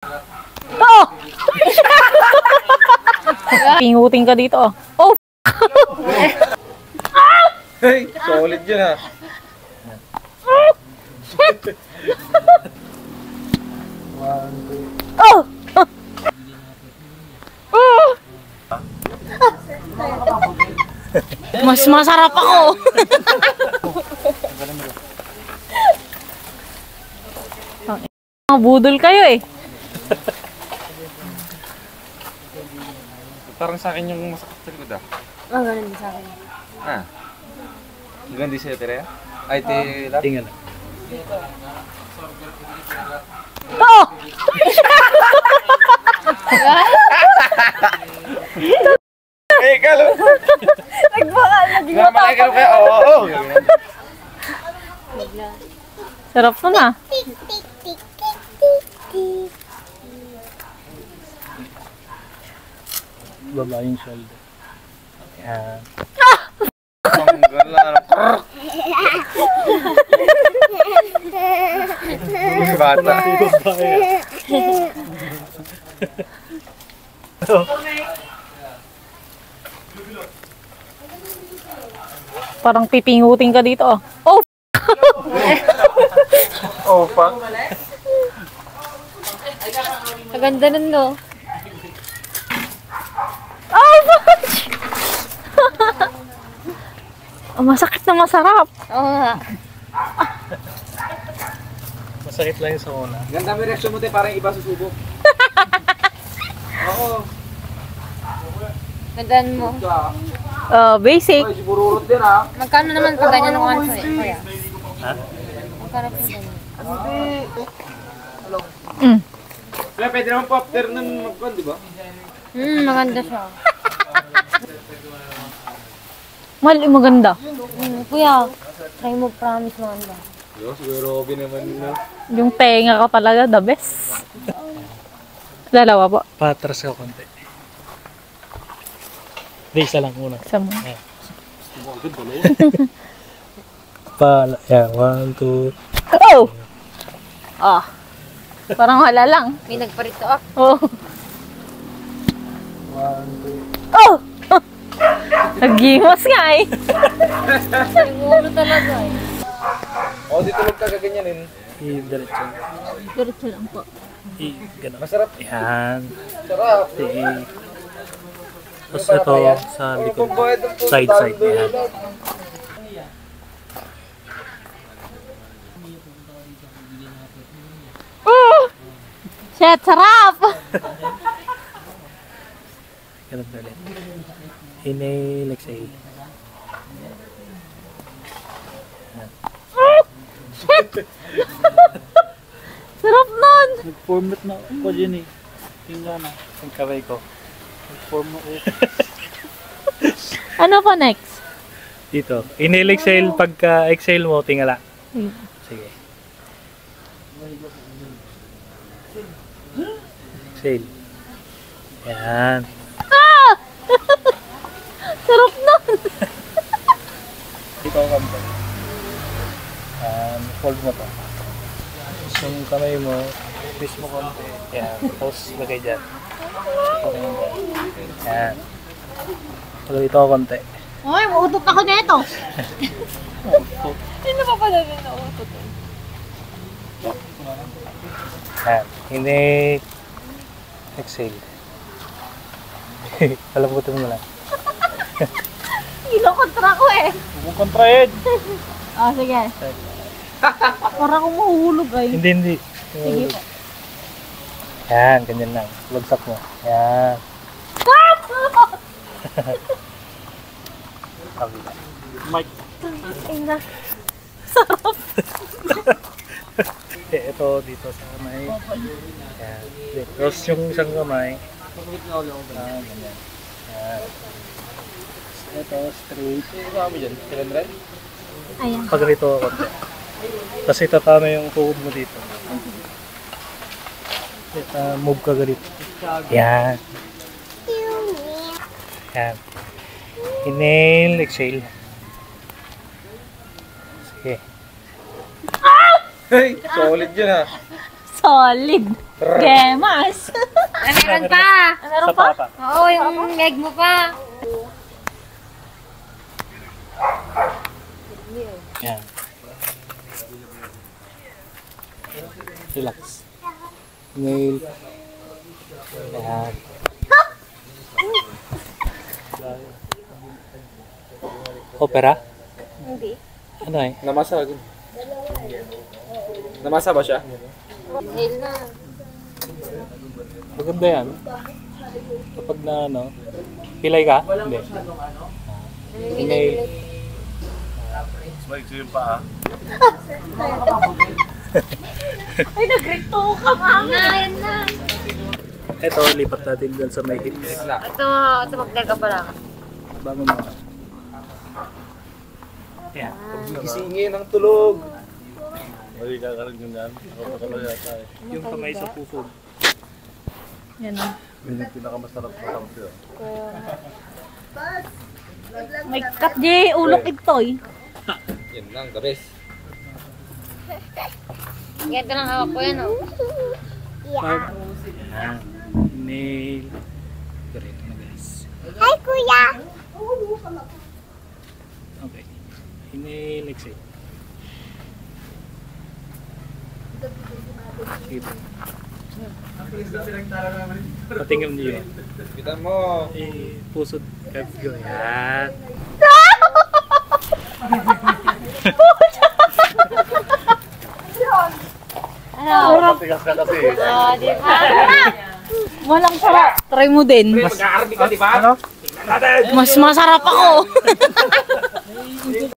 Oh! Pinguting ka dito. Oh! Hey, solid yun ha. Oh! Mas masarap ako. Budol kayo eh. Parang sa akin yung masakit sa likod ah. Oh, ganun din sa akin. Ah. Ganun din sa'yo, Terea? Ay, Lap? Tingnan. Oh! Eh, kalo! Nagbaka ka kaya? Oo! Sarap to na. Baba yung shoulder. Yan. Ang gala. Bata. Parang pipinguting ka dito. Oh! Oh, fuck. Kaganda nun, no? Oh! Masakit na masarap. Oo nga. Masakit lang yung sa una. Ganda mo reaction mo tayo, parang iba susubok. Oo. Gandaan mo. Basic. Ay, si Bururot din ha. Magkano naman pag ganyan ng onso eh? Kuya? Ha? Magkano po yung ganyan? Kaya pwede naman po after nun magkon, di ba? Maganda siya. Mali maganda. Kuya, try mo, promise maganda. Yo, siguro Robin naman na. Yung tenga ka talaga, the best. Dalawa po. Patras ka konti. Hindi, isa lang muna. Isa mo. Yan, 1, 2. Oh! Ah. Parang wala lang. May nagparito ako. Oh. 1, 2. Oh! Nagimos nga eh. Yung ulo talaga eh. O, dito huwag kagaganyanin. I-diretso. Diretso lang po. I-ganon. Masarap. Yan. Sarap. Sige. Tapos ito sa likod. Side. Yan. Shit, sarap! Ganun ulit. Inhale, exhale. Sarap nun! Nag-format na ako dyan eh. Tingnan na. Ang kamay ko. Nag-form na ako. Ano pa next? Dito. Inhale, exhale. Pagka exhale mo, tingala. Sige. Exhale. Yan. Ah! Sarap nun! Dito ang kamay. Fold mo to. Tapos yung kamay mo, twist mo konti. Yan. Tapos lagay dyan. Yan. Pagod ito konti. Uy, mautot ako nito. Ano pa pala din na utot eh? Yan. Hindi. Exhale. Palabutin mo lang. Ilo-kontra ko eh. Huwag kontrahed. Oh, sige. Parang akong mahuhulog ay. Hindi. Sige po. Yan, ganyan lang. Lagsak mo. Yan. Kabila. Mike. Ina. Sarap. Ito dito sa kamay. Yan. Tapos yung isang kamay. Ganyan. Yan. Ito, straight. Kami dyan, 700? Ayan. Pag rito ako. Kasi tatama yung tuhod mo dito. Move ka ganito. Yan. Yan. Inhale, exhale. Sige. Hey, solid yun ha. Solid. Gemas. Ay, meron pa. Meron pa? Oo, yung egg mo pa. Yan. Relax. Nail. Yan. Opera? Hindi. Ano eh? Namasa. Namasa ba siya? Nail na. Maganda yan. Kapag na ano, pilay ka? Hindi. Nail. Ay, nag-recto ka, mami. Yan na. Ito, lipat natin dyan sa may hips. Ito magdal ka pa lang. Bago mo. Yan. Gisingin ng tulog. Yung kamay sa puso. Yan o. May cut di ulok ito eh. Yan lang, the best. Ganito lang hawak ko yan, oh. Yan. Nail. Ganito na guys. Hi, kuya! Okay. Nail, exit. Ito. Patingin niyo yun. Kita mo. Pusod. Cuts ko. Yan. Ano? Matigas ka kasi. Oh, di ba? Walang sarap. Try mo din. Mag-aarmi ka, di ba? Ano? Mas masarap ako.